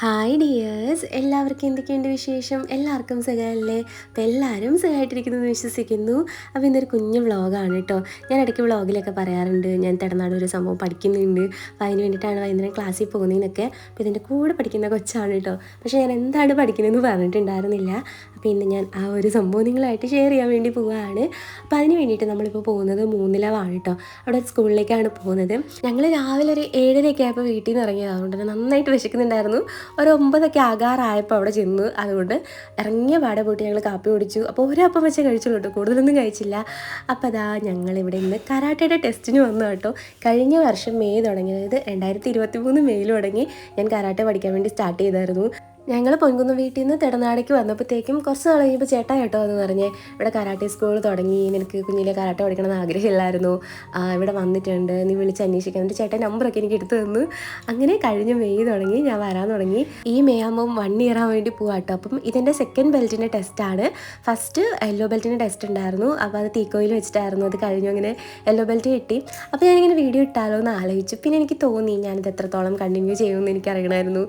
Hi dears, എല്ലാവർക്കും എന്തൊക്കെയുണ്ട് വിശേഷം? എല്ലാവർക്കും സുഖമല്ലേ? അപ്പോൾ എല്ലാവരും സുഖമായിട്ടിരിക്കുന്നു എന്ന് വിശ്വസിക്കുന്നു. അപ്പോൾ ഇന്നൊരു കുഞ്ഞു വ്ളോഗാണ് കേട്ടോ. ഞാൻ ഇടയ്ക്ക് വ്ളോഗിലൊക്കെ പറയാറുണ്ട് ഞാൻ തമിഴ്നാട് ഒരു സംഭവം പഠിക്കുന്നുണ്ട്, അപ്പോൾ അതിന് വേണ്ടിയിട്ടാണ് വൈകുന്നേരം ക്ലാസ്സിൽ പോകുന്നതിനൊക്കെ. അപ്പോൾ ഇതിൻ്റെ കൂടെ പഠിക്കുന്ന കൊച്ചാണ് കേട്ടോ. പക്ഷേ ഞാൻ എന്താണ് പഠിക്കുന്നതെന്ന് പറഞ്ഞിട്ടുണ്ടായിരുന്നില്ല. അപ്പോൾ ഇന്ന് ഞാൻ ആ ഒരു സംഭവം നിങ്ങളായിട്ട് ഷെയർ ചെയ്യാൻ വേണ്ടി പോവുകയാണ്. അപ്പോൾ അതിന് വേണ്ടിയിട്ട് നമ്മളിപ്പോൾ പോകുന്നത് മൂന്നിലവാണ് കേട്ടോ. അവിടെ സ്കൂളിലേക്കാണ് പോകുന്നത്. ഞങ്ങൾ രാവിലെ ഒരു 7:30 ആയപ്പോൾ വീട്ടിൽ നിന്ന് ഇറങ്ങിയത്, അതുകൊണ്ട് തന്നെ നന്നായിട്ട് വിശക്കുന്നുണ്ടായിരുന്നു. ഒരു 9 ആകാറായപ്പോൾ അവിടെ ചെന്നു. അതുകൊണ്ട് ഇറങ്ങിയ പാടെ പോയിട്ട് ഞങ്ങൾ കാപ്പി കുടിച്ചു. അപ്പോൾ ഒരപ്പം വെച്ച് കഴിച്ചുള്ളൂ കേട്ടോ, കൂടുതലൊന്നും കഴിച്ചില്ല. അപ്പോൾ അതാ ഞങ്ങളിവിടെ ഇന്ന് കരാട്ടയുടെ ടെസ്റ്റിന് വന്നു കേട്ടോ. കഴിഞ്ഞ വർഷം മെയ് തുടങ്ങി, അതായത് 2023 മെയ്യിൽ തുടങ്ങി ഞാൻ കരാട്ടെ പഠിക്കാൻ വേണ്ടി സ്റ്റാർട്ട് ചെയ്തായിരുന്നു. ഞങ്ങൾ പൊൻകുന്ന് വീട്ടിൽ നിന്ന് തിടനാടേക്ക് വന്നപ്പോഴത്തേക്കും കുറച്ച് നാൾ കഴിഞ്ഞപ്പോൾ ചേട്ടാ കേട്ടോ എന്ന് പറഞ്ഞ് ഇവിടെ കരാട്ടെ സ്കൂൾ തുടങ്ങി, നിനക്ക് കുഞ്ഞിലെ കരാട്ടെ പഠിക്കണമെന്ന് ആഗ്രഹമില്ലായിരുന്നു, ഇവിടെ വന്നിട്ടുണ്ട്, നീ വിളിച്ച് അന്വേഷിക്കാൻ. എന്നിട്ട് ചേട്ടൻ നമ്പറൊക്കെ എനിക്ക് എടുത്തു തന്നു. അങ്ങനെ കഴിഞ്ഞ മെയ് തുടങ്ങി ഞാൻ വരാൻ തുടങ്ങി. ഈ മെയ് ആകുമ്പം 1 ഇയർ ആവാൻ വേണ്ടി പോകാം കേട്ടോ. അപ്പം ഇതിൻ്റെ സെക്കൻഡ് ബെൽറ്റിൻ്റെ ടെസ്റ്റാണ്. ഫസ്റ്റ് യെല്ലോ ബെൽറ്റിൻ്റെ ടെസ്റ്റ് ഉണ്ടായിരുന്നു, അപ്പോൾ അത് തീക്കോയിൽ വെച്ചിട്ടായിരുന്നു. അത് കഴിഞ്ഞു അങ്ങനെ യെല്ലോ ബെൽറ്റ് കിട്ടി. അപ്പോൾ ഞാനിങ്ങനെ വീഡിയോ ഇട്ടാലോ എന്ന് ആലോചിച്ചു. പിന്നെ എനിക്ക് തോന്നി ഞാനിത് എത്രത്തോളം കണ്ടിന്യൂ ചെയ്യുമെന്ന് എനിക്കറിയണമായിരുന്നു,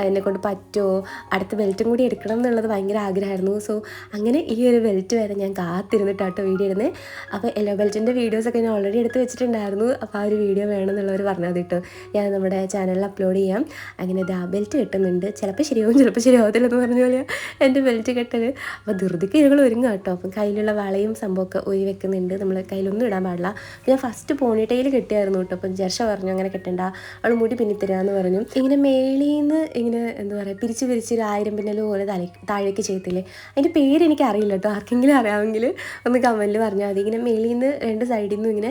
എന്നെക്കൊണ്ട് പറ്റുമോ, അടുത്ത ബെൽറ്റും കൂടി എടുക്കണം എന്നുള്ളത് ഭയങ്കര ആഗ്രഹമായിരുന്നു. സോ അങ്ങനെ ഈ ഒരു ബെൽറ്റ് വരെ ഞാൻ കാത്തിരുന്നിട്ടാട്ടോ വീഡിയോ ഇടുന്നത്. അപ്പോൾ യെല്ലോ ബെൽറ്റിൻ്റെ വീഡിയോസൊക്കെ ഞാൻ ഓൾറെഡി എടുത്ത് വെച്ചിട്ടുണ്ടായിരുന്നു. അപ്പോൾ ആ ഒരു വീഡിയോ വേണമെന്നുള്ളവർ പറഞ്ഞത് കേട്ടോ, ഞാൻ നമ്മുടെ ചാനലിൽ അപ്ലോഡ് ചെയ്യാം. അങ്ങനെ ഇത് ആ ബെൽറ്റ് കിട്ടുന്നുണ്ട്. ചിലപ്പോൾ ശരിയാവും, ചിലപ്പോൾ ശരിയാവത്തില്ലെന്ന് പറഞ്ഞ പോലെ എൻ്റെ ബെൽറ്റ് കെട്ടൽ. അപ്പോൾ ധൃതിക്ക് ഞങ്ങൾ ഒരുങ്ങുക കേട്ടോ. അപ്പം കയ്യിലുള്ള വളയും സംഭവമൊക്കെ ഒരു വെക്കുന്നുണ്ട്, നമ്മൾ കയ്യിലൊന്നും ഇടാൻ പാടില്ല. അപ്പോൾ ഞാൻ ഫസ്റ്റ് പോണിട്ടയിൽ കെട്ടിയായിരുന്നു കേട്ടോ. അപ്പം ജർഷ പറഞ്ഞു അങ്ങനെ കെട്ടണ്ട, അവൾ മുടി പിന്നിത്തരാമെന്ന് പറഞ്ഞു. ഇങ്ങനെ മേളിൽ നിന്ന് ഇങ്ങനെ എന്താ പറയുക പിരിച്ച് ഒരു 1000 പിന്നൽ പോലെ താഴേക്ക് ചെയ്യത്തില്ലേ, അതിൻ്റെ പേര് എനിക്ക് അറിയില്ല കേട്ടോ. ആർക്കെങ്കിലും അറിയാമെങ്കിൽ ഒന്ന് കമൻറ്റിൽ പറഞ്ഞാൽ മതി. ഇങ്ങനെ മേളിൽ നിന്ന് 2 സൈഡിൽ നിന്നും ഇങ്ങനെ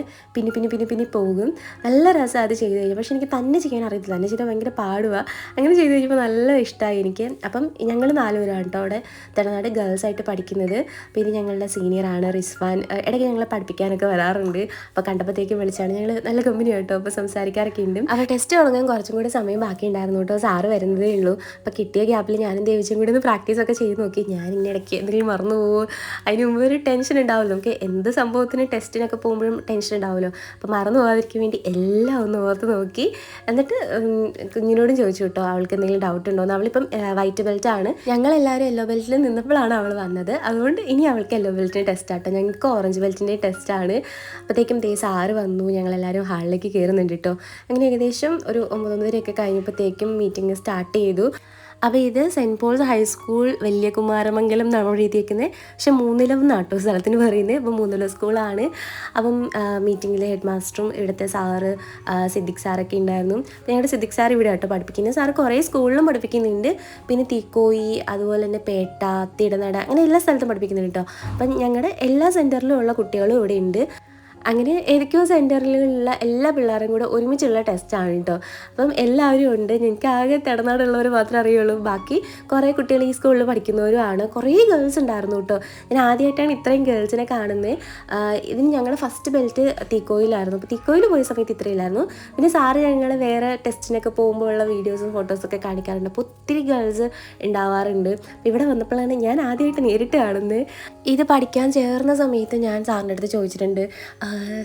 പിന്നെ പോകും. നല്ല രസമാണ് അത് ചെയ്ത് കഴിഞ്ഞാൽ. പക്ഷേ എനിക്ക് തന്നെ ചെയ്യാൻ അറിയത്തില്ല, തന്നെ ചെയ്താൽ ഭയങ്കര പാടുക. അങ്ങനെ ചെയ്ത് കഴിഞ്ഞപ്പോൾ നല്ല ഇഷ്ടമായി എനിക്ക്. അപ്പം ഞങ്ങൾ 4 പേരാണ് കേട്ടോ അവിടെ തമിഴ്നാട് ഗേൾസായിട്ട് പഠിക്കുന്നത്. പിന്നെ ഞങ്ങളുടെ സീനിയറാണ് റിസ്വാൻ, ഇടയ്ക്ക് ഞങ്ങളെ പഠിപ്പിക്കാനൊക്കെ വരാറുണ്ട്. അപ്പോൾ കണ്ടപ്പോഴത്തേക്കും വിളിച്ചാണ്, ഞങ്ങൾ നല്ല കമ്പനി കേട്ടോ. അപ്പോൾ സംസാരിക്കാറൊക്കെ ഉണ്ട്. അപ്പോൾ ടെസ്റ്റ് തുടങ്ങാൻ കുറച്ചും കൂടി സമയം ബാക്കി ഉണ്ടായിരുന്നു കേട്ടോ. സാറ് വരുന്നതേ ഉള്ളൂ. അപ്പോൾ കിട്ടിയ ഗ്യാപ്പിൽ ഞാനും ദേവിച്ചും കൂടി ഒന്ന് പ്രാക്ടീസൊക്കെ ചെയ്ത് നോക്കി. ഞാൻ ഇങ്ങനെ ഇടയ്ക്ക് എന്തെങ്കിലും മറന്നു പോകുമോ, അതിന് മുമ്പ് ഒരു ടെൻഷൻ ഉണ്ടാവുമല്ലോ, നമുക്ക് എന്ത് സംഭവത്തിന് ടെസ്റ്റിനൊക്കെ പോകുമ്പോഴും ടെൻഷൻ ഉണ്ടാവുമല്ലോ. അപ്പോൾ മറന്നു പോകാതിരിക്കാൻ വേണ്ടി എല്ലാം ഒന്ന് ഓർത്ത് നോക്കി. എന്നിട്ട് കുഞ്ഞിനോടും ചോദിച്ചു കേട്ടോ അവൾക്ക് എന്തെങ്കിലും ഡൗട്ട് ഉണ്ടോ എന്ന്. അവളിപ്പം വൈറ്റ് ബെൽറ്റ് ആണ്. ഞങ്ങളെല്ലാവരും യെല്ലോ ബെൽറ്റിൽ നിന്നപ്പോഴാണ് അവൾ വന്നത്. അതുകൊണ്ട് ഇനി അവൾക്ക് യെല്ലോ ബെൽറ്റിൻ്റെ ടെസ്റ്റ് ആട്ടോ, ഞങ്ങൾക്ക് ഓറഞ്ച് ബെൽറ്റിൻ്റെ ടെസ്റ്റാണ്. അപ്പോഴത്തേക്കും സാറ് വന്നു, ഞങ്ങളെല്ലാവരും ഹാളിലേക്ക് കയറുന്നുണ്ട് കേട്ടോ. അങ്ങനെ ഏകദേശം ഒരു 9:30 കഴിഞ്ഞപ്പോഴത്തേക്കും മീറ്റിംഗ് സ്റ്റാർട്ട് ചെയ്തു. അപ്പോൾ ഇത് സെൻറ്റ് പോൾസ് ഹൈസ്കൂൾ വലിയ കുമാരമംഗലം എന്നാണ് എഴുതിയിരിക്കുന്നത്. പക്ഷെ മൂന്നിലം നാട്ടോ സ്ഥലത്തിന് പറയുന്നത്. അപ്പോൾ മൂന്നിലം സ്കൂളാണ്. അപ്പം മീറ്റിങ്ങിൽ ഹെഡ് മാസ്റ്ററും ഇവിടുത്തെ സാറ് സിദ്ദിഖ് സാറൊക്കെ ഉണ്ടായിരുന്നു. ഞങ്ങളുടെ സിദ്ദിഖ് സാർ ഇവിടെ ആട്ടോ പഠിപ്പിക്കുന്നത്. സാറ് കുറേ സ്കൂളിലും പഠിപ്പിക്കുന്നുണ്ട്. പിന്നെ തീക്കോയി, അതുപോലെ തന്നെ പേട്ട, തിടനട, അങ്ങനെ എല്ലാ സ്ഥലത്തും പഠിപ്പിക്കുന്നുണ്ട് കേട്ടോ. അപ്പം ഞങ്ങളുടെ എല്ലാ സെൻറ്ററിലും ഉള്ള കുട്ടികളും ഇവിടെ ഉണ്ട്. അങ്ങനെ ഏതൊക്കെയോ സെൻറ്ററിലുള്ള എല്ലാ പിള്ളേരും കൂടെ ഒരുമിച്ചുള്ള ടെസ്റ്റാണ് കേട്ടോ. അപ്പം എല്ലാവരും ഉണ്ട്. എനിക്ക് ആകെ തിടനാടുള്ളവർ മാത്രമേ അറിയുള്ളൂ. ബാക്കി കുറേ കുട്ടികൾ ഈ സ്കൂളിൽ പഠിക്കുന്നവരുമാണ്. കുറേ ഗേൾസ് ഉണ്ടായിരുന്നു കേട്ടോ. ഞാൻ ആദ്യമായിട്ടാണ് ഇത്രയും ഗേൾസിനെ കാണുന്നത്. ഇതിന് ഞങ്ങളുടെ ഫസ്റ്റ് ബെൽറ്റ് തീക്കോയിലായിരുന്നു. അപ്പോൾ തീക്കോയിൽ പോയ സമയത്ത് ഇത്രയില്ലായിരുന്നു. പിന്നെ സാറ് ഞങ്ങൾ വേറെ ടെസ്റ്റിനൊക്കെ പോകുമ്പോഴുള്ള വീഡിയോസും ഫോട്ടോസൊക്കെ കാണിക്കാറുണ്ട്. അപ്പോൾ ഒത്തിരി ഗേൾസ് ഉണ്ടാവാറുണ്ട്. ഇവിടെ വന്നപ്പോഴാണ് ഞാൻ ആദ്യമായിട്ട് നേരിട്ട് കാണുന്നത്. ഇത് പഠിക്കാൻ ചേർന്ന സമയത്ത് ഞാൻ സാറിൻ്റെ അടുത്ത് ചോദിച്ചിട്ടുണ്ട്,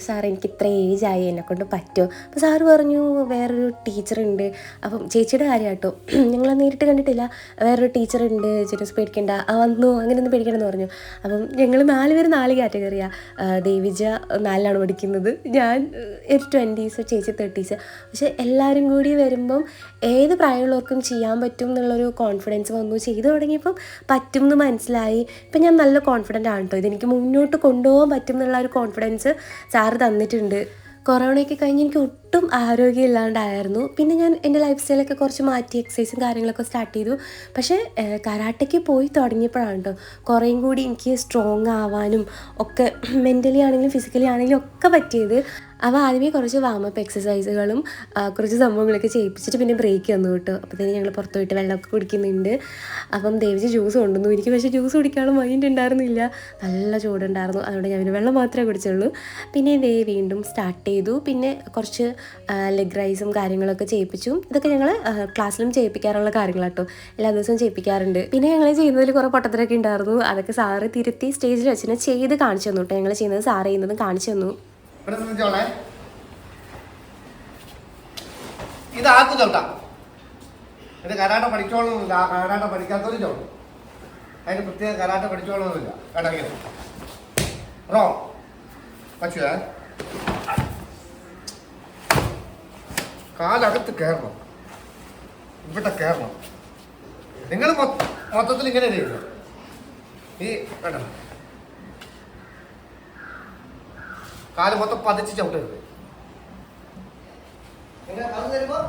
സാർ എനിക്ക് ഇത്ര ഏജായി, എന്നെക്കൊണ്ട് പറ്റുമോ? അപ്പോൾ സാറ് പറഞ്ഞു വേറൊരു ടീച്ചറുണ്ട്. അപ്പം ചേച്ചിയുടെ കാര്യം കേട്ടോ, ഞങ്ങൾ നേരിട്ട് കണ്ടിട്ടില്ല, വേറൊരു ടീച്ചറുണ്ട്, ചേച്ചി പേടിക്കണ്ട, വന്നു, അങ്ങനെയൊന്നും പേടിക്കണമെന്ന് പറഞ്ഞു. അപ്പം ഞങ്ങൾ 4 പേര് 4 കാറ്റഗറിയാണ്. ദേവിജ 4ലാണ് പഠിക്കുന്നത്, ഞാൻ 20s, ചേച്ചി 30s. പക്ഷെ എല്ലാവരും കൂടി വരുമ്പം ഏത് പ്രായമുള്ളവർക്കും ചെയ്യാൻ പറ്റും എന്നുള്ളൊരു കോൺഫിഡൻസ് വന്നു. ചെയ്തു തുടങ്ങിയപ്പം പറ്റും എന്ന് മനസ്സിലായി. ഇപ്പം ഞാൻ നല്ല കോൺഫിഡൻ്റ് ആണ് കേട്ടോ. ഇതെനിക്ക് മുന്നോട്ട് കൊണ്ടുപോകാൻ പറ്റും എന്നുള്ള ഒരു കോൺഫിഡൻസ് സാറ് തന്നിട്ടുണ്ട്. കൊറോണയൊക്കെ കഴിഞ്ഞ് എനിക്ക് ഒട്ടും ആരോഗ്യമില്ലാണ്ടായിരുന്നു. പിന്നെ ഞാൻ എൻ്റെ ലൈഫ് സ്റ്റൈലൊക്കെ കുറച്ച് മാറ്റി എക്സസൈസും കാര്യങ്ങളൊക്കെ സ്റ്റാർട്ട് ചെയ്തു. പക്ഷേ കരാട്ടയ്ക്ക് പോയി തുടങ്ങിയപ്പോഴാണ് കേട്ടോ കുറേയും കൂടി എനിക്ക് സ്ട്രോങ് ആവാനും ഒക്കെ, മെൻ്റലി ആണെങ്കിലും ഫിസിക്കലി ആണെങ്കിലും ഒക്കെ പറ്റിയത്. അപ്പോൾ ആദ്യമേ കുറച്ച് വാമപ്പ് എക്സസൈസുകളും കുറച്ച് സംഭവങ്ങളൊക്കെ ചെയ്യിപ്പിച്ചിട്ട് പിന്നെ ബ്രേക്ക് തന്നു കേട്ടോ. അപ്പോഴത്തേനും ഞങ്ങൾ പുറത്ത് പോയിട്ട് വെള്ളമൊക്കെ കുടിക്കുന്നുണ്ട്. അപ്പം ദേവിച്ച് ജ്യൂസ് കൊണ്ടുവന്നു. എനിക്ക് പക്ഷേ ജ്യൂസ് കുടിക്കാനുള്ള മൈൻഡ് ഉണ്ടായിരുന്നില്ല, നല്ല ചൂടുണ്ടായിരുന്നു. അതുകൊണ്ട് ഞാൻ പിന്നെ വെള്ളം മാത്രമേ കുടിച്ചുള്ളൂ. പിന്നെ വീണ്ടും സ്റ്റാർട്ട് ചെയ്തു. പിന്നെ കുറച്ച് ലെഗ് റൈസും കാര്യങ്ങളൊക്കെ ചെയ്യിപ്പിച്ചു. ഇതൊക്കെ ഞങ്ങൾ ക്ലാസ്സിലും ചെയ്യിപ്പിക്കാറുള്ള കാര്യങ്ങളാട്ടോ, എല്ലാ ദിവസവും ചെയ്യിപ്പിക്കാറുണ്ട്. പിന്നെ ഞങ്ങൾ ചെയ്യുന്നതിൽ കുറേ പൊട്ടത്തരൊക്കെ ഉണ്ടായിരുന്നു. അതൊക്കെ സാറ് തിരുത്തി സ്റ്റേജിൽ വെച്ചിട്ട് ചെയ്ത് കാണിച്ചു തന്നു കേട്ടോ. ഞങ്ങൾ ചെയ്യുന്നത് സാറ് ചെയ്യുന്നതും കാണിച്ചു തന്നു. ഇതാക്കു തൊട്ടാ ഇത് കരാട്ട പഠിച്ചോളൊന്നുമില്ല. ആ കരാട്ട പഠിക്കാത്തൊരു ചോളും അതിന് പ്രത്യേക കരാട്ട പഠിച്ചോളൊന്നുമില്ല. കേട്ടോ റോ പക്ഷേ കാലകത്ത് കയറണം, ഇവിടെ കയറണം. നിങ്ങൾ മൊത്തത്തിൽ ഇങ്ങനെ ചെയ്യുന്നു. ഈ കേട്ടോ കാല് മൊത്തം പതിച്ച് ചവിട്ടരുത്. അത് തരുമ്പോ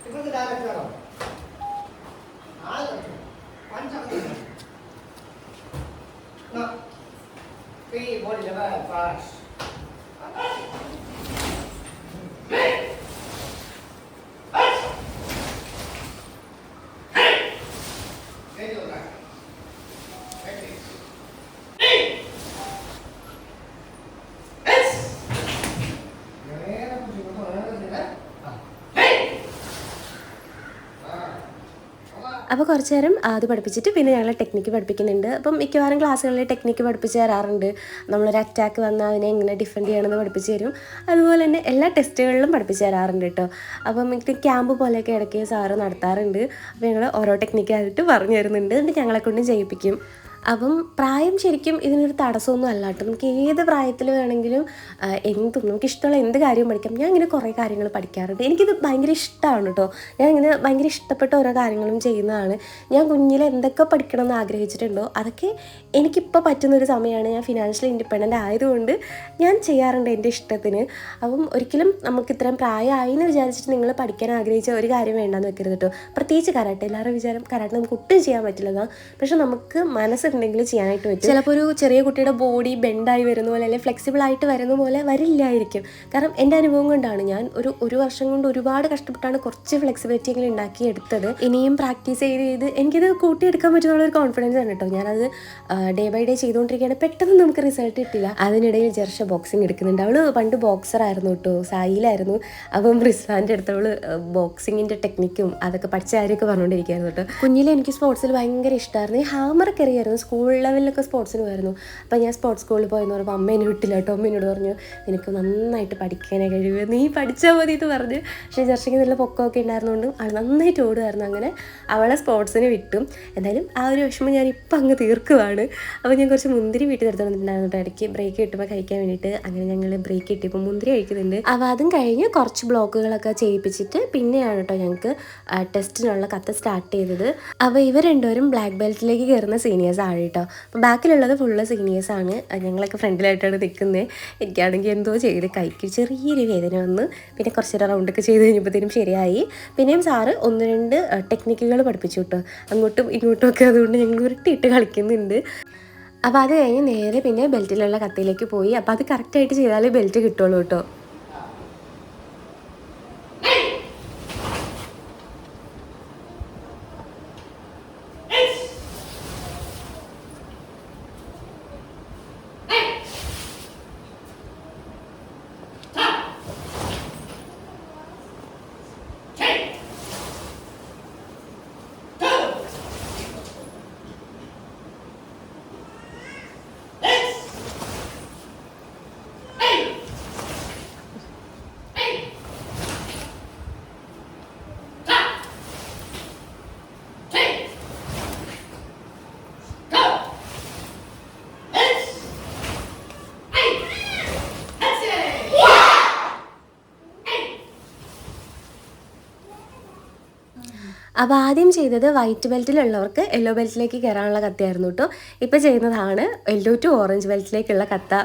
ഇവിടുന്ന് ഡയറക്റ്റ് വേണം. body level fast. അപ്പോൾ കുറച്ച് നേരം അത് പഠിപ്പിച്ചിട്ട് പിന്നെ ഞങ്ങൾ ടെക്നിക്ക് പഠിപ്പിക്കുന്നുണ്ട്. അപ്പം മിക്കവാറും ക്ലാസ്സുകളിൽ ടെക്നിക്ക് പഠിപ്പിച്ച് തരാറുണ്ട്. നമ്മളൊരു അറ്റാക്ക് വന്നാൽ അതിനെ എങ്ങനെ ഡിഫെൻഡ് ചെയ്യണമെന്ന് പഠിപ്പിച്ച് തരും. അതുപോലെ തന്നെ എല്ലാ ടെസ്റ്റുകളിലും പഠിപ്പിച്ച് തരാറുണ്ട് കേട്ടോ. അപ്പം ഇത് ക്യാമ്പ് പോലെയൊക്കെ ഇടയ്ക്ക് സാറ് നടത്താറുണ്ട്. അപ്പോൾ ഞങ്ങൾ ഓരോ ടെക്നിക്കായിട്ട് പറഞ്ഞു തരുന്നുണ്ട്. എന്നിട്ട് ഞങ്ങളെ കൊണ്ടും ചെയ്യിപ്പിക്കും. അപ്പം പ്രായം ശരിക്കും ഇതിനൊരു തടസ്സമൊന്നും അല്ല കേട്ടോ. നമുക്ക് ഏത് പ്രായത്തിൽ വേണമെങ്കിലും നമുക്ക് ഇഷ്ടമുള്ള എന്ത് കാര്യവും പഠിക്കാം. ഞാൻ ഇങ്ങനെ കുറേ കാര്യങ്ങൾ പഠിക്കാറുണ്ട്. എനിക്കിത് ഭയങ്കര ഇഷ്ടമാണ് കേട്ടോ. ഞാൻ ഇങ്ങനെ ഭയങ്കര ഇഷ്ടപ്പെട്ട ഓരോ കാര്യങ്ങളും ചെയ്യുന്നതാണ്. ഞാൻ കുഞ്ഞിൽ എന്തൊക്കെ പഠിക്കണം എന്ന് ആഗ്രഹിച്ചിട്ടുണ്ടോ അതൊക്കെ എനിക്കിപ്പോൾ പറ്റുന്നൊരു സമയമാണ്. ഞാൻ ഫിനാൻഷ്യലി ഇൻഡിപെൻഡൻ്റ് ആയതുകൊണ്ട് ഞാൻ ചെയ്യാറുണ്ട് എൻ്റെ ഇഷ്ടത്തിന്. അപ്പം ഒരിക്കലും നമുക്ക് ഇത്രയും പ്രായമായി എന്ന് വിചാരിച്ചിട്ട് നിങ്ങൾ പഠിക്കാൻ ആഗ്രഹിച്ച ഒരു കാര്യം വേണ്ടെന്ന് വെക്കരുത് കേട്ടോ. പ്രത്യേകിച്ച് കരാട്ടെ. എല്ലാവരും വിചാരം കരാട്ടെ നമുക്ക് ഒട്ടും ചെയ്യാൻ പറ്റില്ലെന്നാണ്. പക്ഷെ നമുക്ക് മനസ്സുണ്ടെങ്കിൽ ചെയ്യാനായിട്ട് പറ്റും. ചിലപ്പോൾ ഒരു ചെറിയ കുട്ടിയുടെ ബോഡി ബെൻഡായി വരുന്ന പോലെ അല്ലെങ്കിൽ ഫ്ലെക്സിബിൾ ആയിട്ട് വരുന്ന പോലെ വരില്ലായിരിക്കും. കാരണം എൻ്റെ അനുഭവം കൊണ്ടാണ്. ഞാൻ ഒരു വർഷം കൊണ്ട് ഒരുപാട് കഷ്ടപ്പെട്ടാണ് കുറച്ച് ഫ്ലെക്സിബിലിറ്റി എങ്കിലും ഉണ്ടാക്കിയെടുത്തത്. ഇനിയും പ്രാക്ടീസ് ചെയ്ത് എനിക്കിത് കൂട്ടിയെടുക്കാൻ പറ്റുന്നുള്ളൊരു കോൺഫിഡൻസ് ആണ് കേട്ടോ. ഞാനത് ഡേ ബൈ ഡേ ചെയ്തുകൊണ്ടിരിക്കുകയാണ്. പെട്ടെന്ന് നമുക്ക് റിസൾട്ട് കിട്ടില്ല. അതിനിടയിൽ ജർഷ ബോക്സിങ് എടുക്കുന്നുണ്ട്. അവൾ പണ്ട് ബോക്സറായിരുന്നു കേട്ടോ, സായിലായിരുന്നു. അപ്പം റിസ്വാൻ്റെ അടുത്ത് അവൾ ബോക്സിങ്ങിൻ്റെ ടെക്നിക്കും അതൊക്കെ പഠിച്ച കാര്യമൊക്കെ പറഞ്ഞുകൊണ്ടിരിക്കുകയായിരുന്നു കേട്ടോ. കുഞ്ഞിലെ എനിക്ക് സ്പോർട്സിൽ ഭയങ്കര ഇഷ്ടമായിരുന്നു. ഈ ഹാമറൊക്കെ അറിയായിരുന്നു. സ്കൂൾ ലെവലിലൊക്കെ സ്പോർട്സിന് പോയിരുന്നു. അപ്പോൾ ഞാൻ സ്പോർട്സ് സ്കൂളിൽ പോയെന്ന് പറയുമ്പോൾ അമ്മ എന്നെ വിട്ടില്ല കേട്ടോ. അമ്മ എന്നോട് പറഞ്ഞു നിനക്ക് നന്നായിട്ട് പഠിക്കാനേ കഴിയുക, നീ പഠിച്ചാൽ മതി എന്ന് പറഞ്ഞ്. പക്ഷേ ജർഷയ്ക്ക് നല്ല പൊക്കമൊക്കെ ഉണ്ടായിരുന്നുകൊണ്ട് അവൾ നന്നായിട്ട് ഓടുമായിരുന്നു. അങ്ങനെ അവളെ സ്പോർട്സിന് വിട്ടു. എന്തായാലും ആ ഒരു വിഷമം ഞാൻ ഇപ്പം അങ്ങ് തീർക്കുവാണ്. അപ്പോൾ ഞാൻ കുറച്ച് മുന്തിരി വീട്ടിൽ എടുത്ത് വന്നിട്ടുണ്ടായിരുന്നു കേട്ടോ. ഇടയ്ക്ക് ബ്രേക്ക് കിട്ടുമ്പോൾ കഴിക്കാൻ വേണ്ടിയിട്ട്. അങ്ങനെ ഞങ്ങൾ ബ്രേക്ക് കിട്ടിയപ്പോൾ മുന്തിരി കഴിക്കുന്നുണ്ട്. അപ്പോൾ അതും കഴിഞ്ഞ് കുറച്ച് ബ്ലോക്കുകളൊക്കെ ചെയ്യിപ്പിച്ചിട്ട് പിന്നെയാണ് കേട്ടോ ഞങ്ങൾക്ക് ടെസ്റ്റിനുള്ള കത്ത് സ്റ്റാർട്ട് ചെയ്തത്. അപ്പോൾ ഇവർ രണ്ടുപേരും ബ്ലാക്ക് ബെൽറ്റിലേക്ക് കയറുന്ന സീനിയേഴ്സ് ആണ് കേട്ടോ. അപ്പോൾ ബാക്കിലുള്ളത് ഫുള്ള് സീനിയേഴ്സാണ്. ഞങ്ങളൊക്കെ ഫ്രണ്ടിലായിട്ടാണ് നിൽക്കുന്നത്. എനിക്കാണെങ്കിൽ എന്തോ ചെയ്ത് കൈക്ക് ചെറിയൊരു വേദന വന്ന് പിന്നെ കുറച്ചൊരു റൗണ്ടൊക്കെ ചെയ്ത് കഴിഞ്ഞപ്പോഴത്തേനും ശരിയായി. പിന്നെയും സാറ് 1-2 ടെക്നിക്കുകൾ പഠിപ്പിച്ചു കേട്ടോ, അങ്ങോട്ടും ഇങ്ങോട്ടും ഒക്കെ. അതുകൊണ്ട് ഞങ്ങൾ ഉരുട്ടിയിട്ട് കളിക്കുന്നുണ്ട്. അപ്പോൾ അത് കഴിഞ്ഞ് നേരെ പിന്നെ ബെൽറ്റിലുള്ള കത്തിയിലേക്ക് പോയി. അപ്പോൾ അത് കറക്റ്റായിട്ട് ചെയ്താലേ ബെൽറ്റ് കിട്ടുള്ളൂ കേട്ടോ. അപ്പോൾ ആദ്യം ചെയ്തത് വൈറ്റ് ബെൽറ്റിലുള്ളവർക്ക് യെല്ലോ ബെൽറ്റിലേക്ക് കയറാനുള്ള കത്തയായിരുന്നു കേട്ടോ. ഇപ്പോൾ ചെയ്യുന്നതാണ് യെല്ലോ ടു ഓറഞ്ച് ബെൽറ്റിലേക്കുള്ള കത്ത.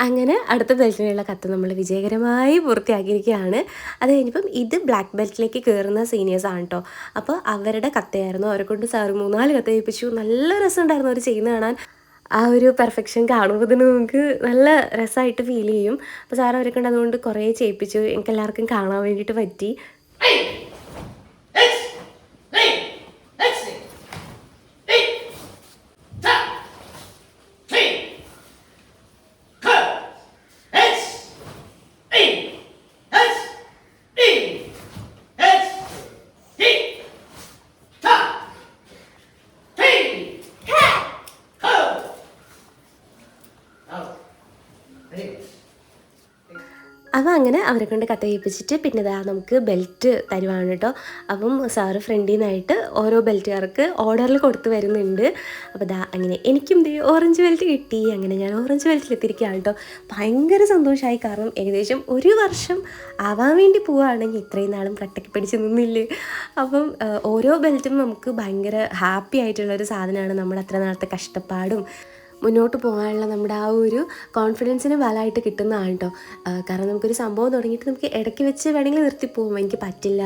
അങ്ങനെ അടുത്ത ബെൽറ്റിനുള്ള കത്ത് നമ്മൾ വിജയകരമായി പൂർത്തിയാക്കിയിരിക്കുകയാണ്. അത് കഴിഞ്ഞപ്പം ഇത് ബ്ലാക്ക് ബെൽറ്റിലേക്ക് കയറുന്ന സീനിയേഴ്സാണ് കേട്ടോ. അപ്പോൾ അവരുടെ കത്തയായിരുന്നു. അവരെ കൊണ്ട് സാറ് 3-4 കത്ത് ഏൽപ്പിച്ചു. നല്ല രസമുണ്ടായിരുന്നു അവർ ചെയ്യുന്നത് കാണാൻ. ആ ഒരു പെർഫെക്ഷൻ കാണുമ്പോൾ തന്നെ നമുക്ക് നല്ല രസമായിട്ട് ഫീൽ ചെയ്യും. അപ്പോൾ സാർ അവരെ കൊണ്ട് അതുകൊണ്ട് കുറേ ചെയ്യിപ്പിച്ചു. എനിക്ക് എല്ലാവർക്കും കാണാൻ വേണ്ടിയിട്ട് പറ്റി. അപ്പോൾ അങ്ങനെ അവരെ കൊണ്ട് കഥ കേൾപ്പിച്ചിട്ട് പിന്നെ നമുക്ക് ബെൽറ്റ് തരുവാണ് കേട്ടോ. അപ്പം സാറ് ഫ്രണ്ടിൽ നിന്നായിട്ട് ഓരോ ബെൽറ്റുകാർക്ക് ഓർഡറിൽ കൊടുത്ത് വരുന്നുണ്ട്. അപ്പോൾ അങ്ങനെ എനിക്കും ഓറഞ്ച് ബെൽറ്റ് കിട്ടി. അങ്ങനെ ഞാൻ ഓറഞ്ച് ബെൽറ്റിലെത്തിയിരിക്കുകയാണ് കേട്ടോ. ഭയങ്കര സന്തോഷമായി. കാരണം ഏകദേശം 1 വർഷം ആവാൻ വേണ്ടി പോവുകയാണെങ്കിൽ ഇത്രയും നാളും കട്ടയ്ക്ക് പിടിച്ച് നിന്നില്ലേ. അപ്പം ഓരോ ബെൽറ്റും നമുക്ക് ഭയങ്കര ഹാപ്പി ആയിട്ടുള്ളൊരു സാധനമാണ്. നമ്മുടെ അത്ര നാളത്തെ കഷ്ടപ്പാടും മുന്നോട്ട് പോകാനുള്ള നമ്മുടെ ആ ഒരു കോൺഫിഡൻസിന് ബലമായിട്ട് കിട്ടുന്നതാണ് കേട്ടോ. കാരണം നമുക്കൊരു സംഭവം തുടങ്ങിയിട്ട് നമുക്ക് ഇടയ്ക്ക് വെച്ച് വേണമെങ്കിൽ നിർത്തിപ്പോകും. എനിക്ക് പറ്റില്ല,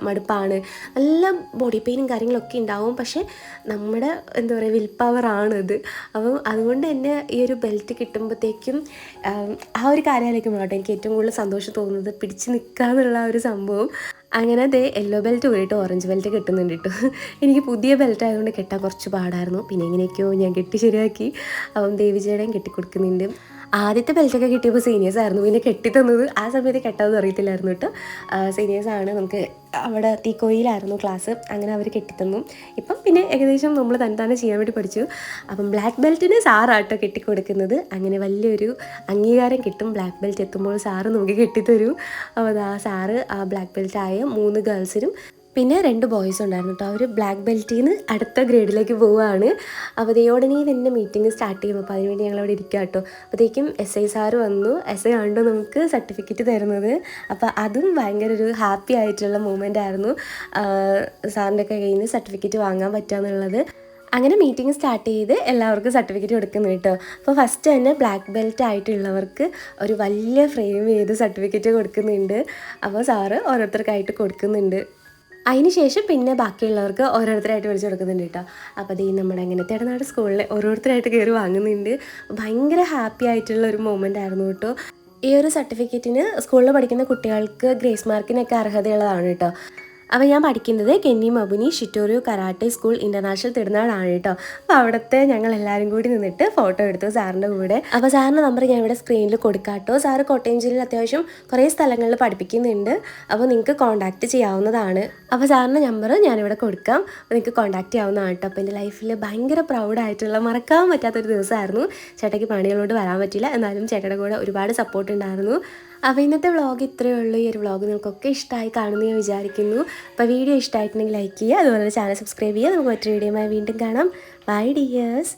മടുപ്പാണ്, നല്ല ബോഡി പെയിനും കാര്യങ്ങളൊക്കെ ഉണ്ടാവും. പക്ഷേ നമ്മുടെ എന്താ പറയുക, വിൽ പവറാണിത്. അപ്പം അതുകൊണ്ട് തന്നെ ഈ ഒരു ബെൽറ്റ് കിട്ടുമ്പോഴത്തേക്കും ആ ഒരു കാര്യത്തിലേക്ക് പോകട്ടെ എനിക്ക് ഏറ്റവും കൂടുതൽ സന്തോഷം തോന്നുന്നത് പിടിച്ച് നിൽക്കുക എന്നുള്ള ഒരു സംഭവം. അങ്ങനെ യെല്ലോ ബെൽറ്റ് പോയിട്ട് ഓറഞ്ച് ബെൽറ്റ് കിട്ടുന്നുണ്ട് കേട്ടോ. എനിക്ക് പുതിയ ബെൽറ്റ് ആയതുകൊണ്ട് കെട്ടാൻ കുറച്ച് പാടായിരുന്നു. പിന്നെ എങ്ങനെയൊക്കെയോ ഞാൻ കെട്ടി ശരിയാക്കി. അപ്പം ദേവിജയുടെയും കെട്ടിക്കൊടുക്കുന്നുണ്ട്. ആദ്യത്തെ ബെൽറ്റൊക്കെ കിട്ടിയപ്പോൾ സീനിയേഴ്സ് ആയിരുന്നു പിന്നെ കെട്ടിത്തന്നത്. ആ സമയത്ത് കെട്ടാമെന്ന് അറിയത്തില്ലായിരുന്നു കേട്ടോ. സീനിയേഴ്സാണ്. നമുക്ക് അവിടെ തീക്കോയിലായിരുന്നു ക്ലാസ്. അങ്ങനെ അവർ കെട്ടിത്തന്നു. ഇപ്പം പിന്നെ ഏകദേശം നമ്മൾ തന്നെ ചെയ്യാൻ വേണ്ടി പഠിച്ചു. അപ്പം ബ്ലാക്ക് ബെൽറ്റിന് സാറാട്ടോ കെട്ടിക്കൊടുക്കുന്നത്. അങ്ങനെ വലിയൊരു അംഗീകാരം കിട്ടും. ബ്ലാക്ക് ബെൽറ്റ് എത്തുമ്പോൾ സാറ് നമുക്ക് കെട്ടിത്തരൂ. അപ്പോൾ സാറ് ആ ബ്ലാക്ക് ബെൽറ്റായ 3 ഗേൾസിനും പിന്നെ 2 ബോയ്സ് ഉണ്ടായിരുന്നു കേട്ടോ. അവർ ബ്ലാക്ക് ബെൽറ്റിൽ നിന്ന് അടുത്ത ഗ്രേഡിലേക്ക് പോവുകയാണ്. അപ്പോൾ ഉടനെ തന്നെ മീറ്റിംഗ് സ്റ്റാർട്ട് ചെയ്യും. അപ്പോൾ അതിനുവേണ്ടി ഞങ്ങളവിടെ ഇരിക്കുക കേട്ടോ. അപ്പോഴത്തേക്കും SI സാറ് വന്നു. SI ആണ്ടോ നമുക്ക് സർട്ടിഫിക്കറ്റ് തരുന്നത്. അപ്പോൾ അതും ഭയങ്കര ഒരു ഹാപ്പി ആയിട്ടുള്ള മൂമെൻ്റ് ആയിരുന്നു. സാറിൻ്റെ ഒക്കെ കയ്യിൽ നിന്ന് സർട്ടിഫിക്കറ്റ് വാങ്ങാൻ പറ്റുക എന്നുള്ളത്. അങ്ങനെ മീറ്റിംഗ് സ്റ്റാർട്ട് ചെയ്ത് എല്ലാവർക്കും സർട്ടിഫിക്കറ്റ് കൊടുക്കുന്നു കേട്ടോ. അപ്പോൾ ഫസ്റ്റ് തന്നെ ബ്ലാക്ക് ബെൽറ്റ് ആയിട്ടുള്ളവർക്ക് ഒരു വലിയ ഫ്രെയിം ചെയ്ത് സർട്ടിഫിക്കറ്റ് കൊടുക്കുന്നുണ്ട്. അപ്പോൾ സാറ് ഓരോരുത്തർക്കായിട്ട് കൊടുക്കുന്നുണ്ട്. അതിനുശേഷം പിന്നെ ബാക്കിയുള്ളവർക്ക് ഓരോരുത്തരായിട്ട് വിളിച്ച് കൊടുക്കുന്നുണ്ട് കേട്ടോ. അപ്പോൾ നമ്മുടെ അങ്ങനെ തെടനാട് സ്കൂളിൽ ഓരോരുത്തരായിട്ട് കയറി വാങ്ങുന്നുണ്ട്. ഭയങ്കര ഹാപ്പി ആയിട്ടുള്ള ഒരു മൊമെൻ്റ് ആയിരുന്നു കേട്ടോ. ഈ ഒരു സർട്ടിഫിക്കറ്റിന് സ്കൂളിൽ പഠിക്കുന്ന കുട്ടികൾക്ക് ഗ്രേസ് മാർക്കിനൊക്കെ അർഹതയുള്ളതാണ് കേട്ടോ. അപ്പോൾ ഞാൻ പഠിക്കുന്നത് കെന്നി മബുനി ഷിറ്റോറിയോ കരാട്ടെ സ്കൂൾ ഇൻ്റർനാഷണൽ തിരുനാളാണ് കേട്ടോ. അപ്പോൾ അവിടുത്തെ ഞങ്ങൾ എല്ലാവരും കൂടി നിന്നിട്ട് ഫോട്ടോ എടുത്തു സാറിൻ്റെ കൂടെ. അപ്പോൾ സാറിൻ്റെ നമ്പർ ഞാൻ ഇവിടെ സ്ക്രീനിൽ കൊടുക്കാം കേട്ടോ. സാറ് കോട്ടയം ജില്ലയിൽ അത്യാവശ്യം കുറേ സ്ഥലങ്ങളിൽ പഠിപ്പിക്കുന്നുണ്ട്. അപ്പോൾ നിങ്ങൾക്ക് കോൺടാക്റ്റ് ചെയ്യാവുന്നതാണ്. അപ്പോൾ സാറിൻ്റെ നമ്പർ ഞാനിവിടെ കൊടുക്കാം. അപ്പോൾ നിങ്ങൾക്ക് കോൺടാക്റ്റ് ചെയ്യാവുന്നതാണ് കേട്ടോ. അപ്പോൾ എൻ്റെ ലൈഫിൽ ഭയങ്കര പ്രൗഡായിട്ടുള്ള മറക്കാൻ പറ്റാത്തൊരു ദിവസമായിരുന്നു. ചേട്ടയ്ക്ക് പണികളോട് വരാൻ പറ്റില്ല. എന്നാലും ചേട്ടയുടെ കൂടെ ഒരുപാട് സപ്പോർട്ട് ഉണ്ടായിരുന്നു. അപ്പോൾ ഇന്നത്തെ വ്ളോഗ് ഇത്രയേ ഉള്ളൂ. ഈ ഒരു വ്ളോഗ് നിങ്ങൾക്കൊക്കെ ഇഷ്ടമായി കാണുമെന്ന് ഞാൻ വിചാരിക്കുന്നു. അപ്പോൾ വീഡിയോ ഇഷ്ടമായിട്ടുണ്ടെങ്കിൽ ലൈക്ക് ചെയ്യുക. അതുപോലെ ചാനൽ സബ്സ്ക്രൈബ് ചെയ്യുക. നമുക്ക് മറ്റൊരു വീഡിയോയുമായി വീണ്ടും കാണാം. Bye dears.